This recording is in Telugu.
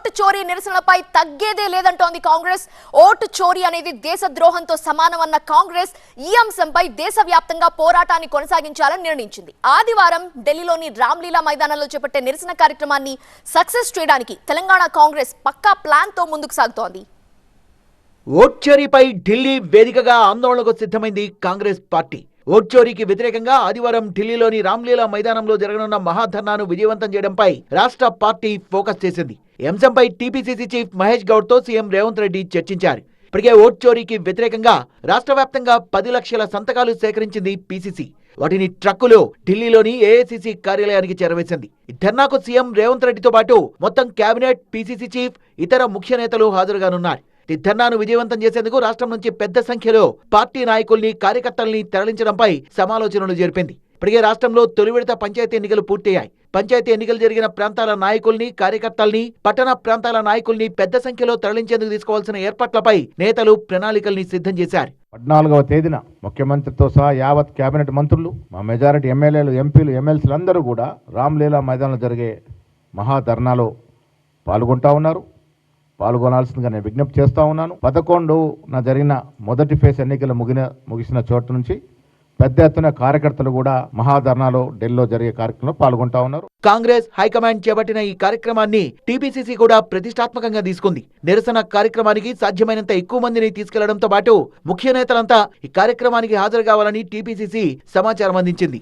ఓటు చోరీ నిరసనలపై తగ్గేదే లేదంటోంది కాంగ్రెస్. ఓటు చోరీ అనేది దేశద్రోహంతో సమానమన్న కాంగ్రెస్ ఈ అంశంపై దేశవ్యాప్తంగా పోరాటాన్ని కొనసాగించాలని నిర్ణయించింది. ఆదివారం ఢిల్లీలోని రామ్లీలా మైదానంలో చేపట్టే నిరసన కార్యక్రమాన్ని సక్సెస్ చేయడానికి తెలంగాణ కాంగ్రెస్ పక్కా ప్లాన్ తో ముందుకు సాగుతోంది. ఓట్ చోరీపై ఢిల్లీ వేదికగా ఆందోళనకు సిద్ధమైంది కాంగ్రెస్ పార్టీ. ఓట్ చోరీకి వ్యతిరేకంగా ఆదివారం ఢిల్లీలోని రామ్లీలా మైదానంలో జరగనున్న మహాధర్నాను విజయవంతం చేయడంపై రాష్ట్ర పార్టీ ఫోకస్ చేసింది. ఈ అంశంపై టీపీసీసీ చీఫ్ మహేష్ గౌడ్ తో సీఎం రేవంత్ రెడ్డి చర్చించారు. ఇప్పటికే ఓట్ చోరీకి వ్యతిరేకంగా రాష్ట్ర వ్యాప్తంగా 10 లక్షల సంతకాలు సేకరించింది పీసీసీ. వాటిని ట్రక్కులో ఢిల్లీలోని ఏఐసీసీ కార్యాలయానికి చేరవేసింది. ఈ ధర్నాకు సీఎం రేవంత్ రెడ్డితో పాటు మొత్తం కేబినెట్, పీసీసీ చీఫ్, ఇతర ముఖ్య నేతలు హాజరుగానున్నారు. ఈ ధర్నాను విజయవంతం చేసేందుకు రాష్ట్రం నుంచి పెద్ద సంఖ్యలో పార్టీ నాయకుల్ని, కార్యకర్తల్ని తరలించడంపై సమాలోచనలు జరిపింది. ఇప్పటికే రాష్ట్రంలో తొలి విడత పంచాయతీ ఎన్నికలు పూర్తయ్యాయి. పంచాయతీ ఎన్నికలు జరిగిన ప్రాంతాల నాయకుల్ని, కార్యకర్తల్ని, పట్టణ ప్రాంతాల నాయకుల్ని పెద్ద సంఖ్యలో తరలించేందుకు తీసుకోవాల్సిన ఏర్పాట్లపై నేతలు ప్రణాళికల్ని సిద్ధం చేశారు. 14వ తేదీన ముఖ్యమంత్రితో సహా యావత్ కేబినెట్ మంత్రులు, మా మెజారిటీ ఎమ్మెల్యేలు, ఎంపీలు, ఎమ్మెల్సీలు అందరూ కూడా రామ్లీలా మైదానంలో జరిగే మహాధర్నాలో పాల్గొంటా ఉన్నారు. పాల్గొనాల్సిందిగా నేను విజ్ఞప్తి చేస్తా ఉన్నాను. 11న జరిగిన మొదటి ఫేజ్ ఎన్నికలు ముగిసిన చోటు నుంచి పెద్ద ఎత్తున కార్యకర్తలు కూడా మహాధర్నాలో ఢిల్లీలో జరిగే కార్యక్రమంలో పాల్గొంటా ఉన్నారు. కాంగ్రెస్ హైకమాండ్ చేపట్టిన ఈ కార్యక్రమాన్ని టీపీసీసీ కూడా ప్రతిష్టాత్మకంగా తీసుకుంది. నిరసన కార్యక్రమానికి సాధ్యమైనంత ఎక్కువ మందిని తీసుకెళ్లడంతో పాటు ముఖ్య నేతలంతా ఈ కార్యక్రమానికి హాజరు కావాలని టీపీసీసీ సమాచారం అందించింది.